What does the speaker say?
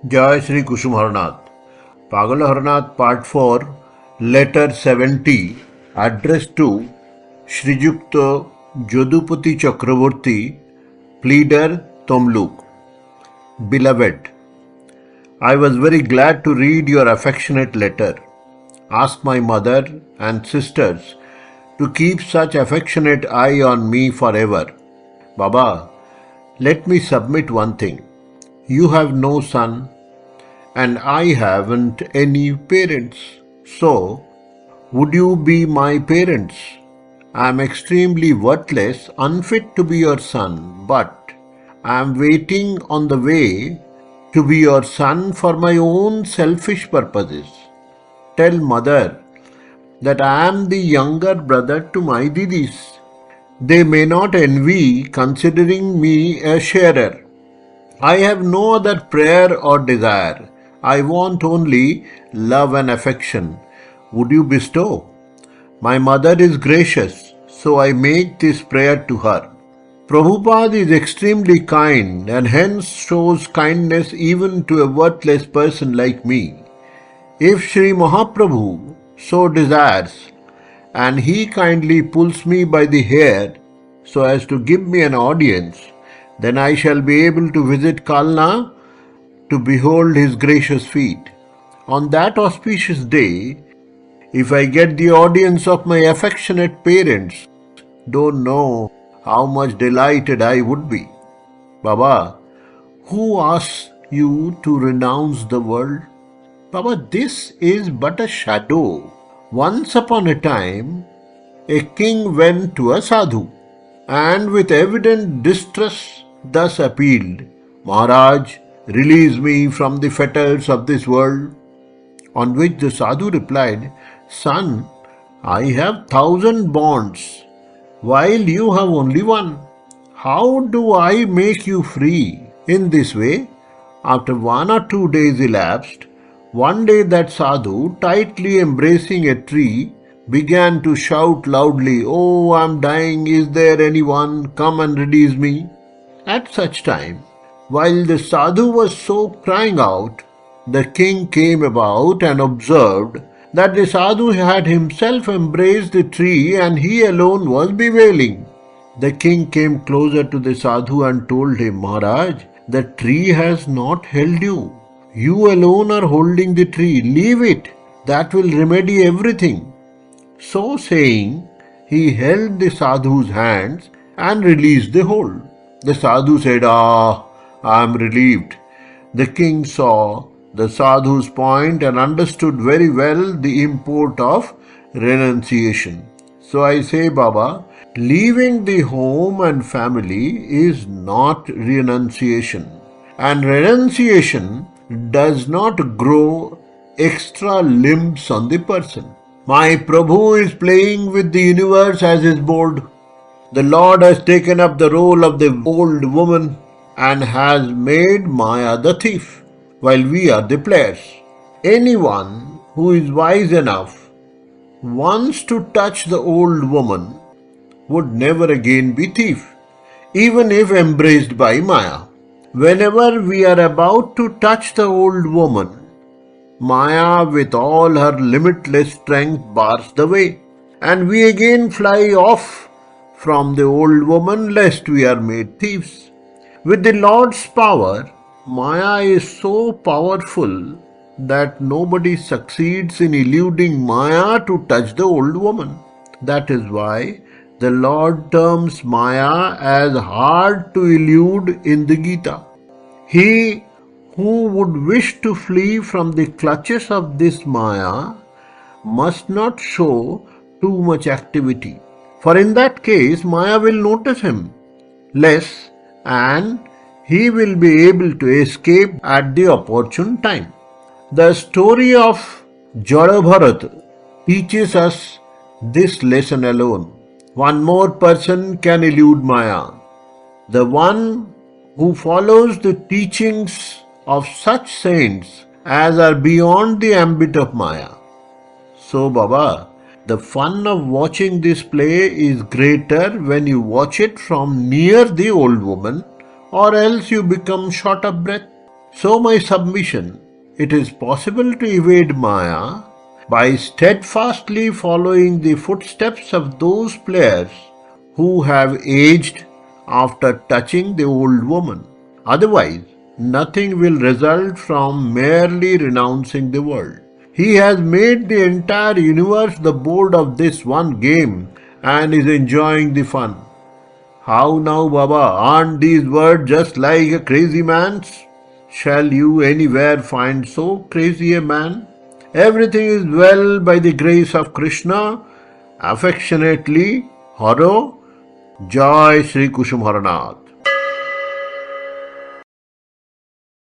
Jai Shri Kusum Haranath. Pagal Haranath Part 4, Letter 70, addressed to Srijukta Jodupati Chakravorty, Pleader, Tomluk. Beloved, I was very glad to read your affectionate letter. Ask my mother and sisters to keep such affectionate eye on me forever. Baba, let me submit one thing. You have no son, and I haven't any parents. So, would you be my parents? I am extremely worthless, unfit to be your son, but I am waiting on the way to be your son for my own selfish purposes. Tell mother that I am the younger brother to my Didis. They may not envy considering me a sharer. I have no other prayer or desire. I want only love and affection. Would you bestow? My mother is gracious, so I make this prayer to her. Prabhupada is extremely kind and hence shows kindness even to a worthless person like me. If Sri Mahaprabhu so desires, and he kindly pulls me by the hair so as to give me an audience, then I shall be able to visit Kalna to behold his gracious feet. On that auspicious day, if I get the audience of my affectionate parents, don't know how much delighted I would be. Baba, who asks you to renounce the world? Baba, this is but a shadow. Once upon a time, a king went to a sadhu and with evident distress thus appealed, Maharaj, release me from the fetters of this world. On which the sadhu replied, Son, I have 1,000 bonds, while you have only one. How do I make you free? In this way, after 1 or 2 days elapsed, one day that sadhu, tightly embracing a tree, began to shout loudly, Oh, I am dying, is there anyone? Come and release me. At such time, while the sadhu was so crying out, the king came about and observed that the sadhu had himself embraced the tree and he alone was bewailing. The king came closer to the sadhu and told him, Maharaj, the tree has not held you. You alone are holding the tree. Leave it. That will remedy everything. So saying, he held the sadhu's hands and released the hold. The sadhu said, I am relieved. The king saw the sadhu's point and understood very well the import of renunciation. So I say, Baba, leaving the home and family is not renunciation. And renunciation does not grow extra limbs on the person. My Prabhu is playing with the universe as his board. The Lord has taken up the role of the old woman and has made Maya the thief, while we are the players. Anyone who is wise enough wants to touch the old woman would never again be thief, even if embraced by Maya. Whenever we are about to touch the old woman, Maya with all her limitless strength bars the way, and we again fly off from the old woman lest we are made thieves. With the Lord's power, Maya is so powerful that nobody succeeds in eluding Maya to touch the old woman. That is why the Lord terms Maya as hard to elude in the Gita. He who would wish to flee from the clutches of this Maya must not show too much activity, for in that case Maya will notice him less and he will be able to escape at the opportune time. The story of Jada teaches us this lesson alone. One more person can elude Maya. The one who follows the teachings of such saints as are beyond the ambit of Maya. So, Baba, the fun of watching this play is greater when you watch it from near the old woman, or else you become short of breath. So my submission, it is possible to evade Maya by steadfastly following the footsteps of those players who have aged after touching the old woman. Otherwise, nothing will result from merely renouncing the world. He has made the entire universe the board of this one game and is enjoying the fun. How now, Baba? Aren't these words just like a crazy man's? Shall you anywhere find so crazy a man? Everything is well by the grace of Krishna. Affectionately, Haro, Jai Sri Kusum Haranath.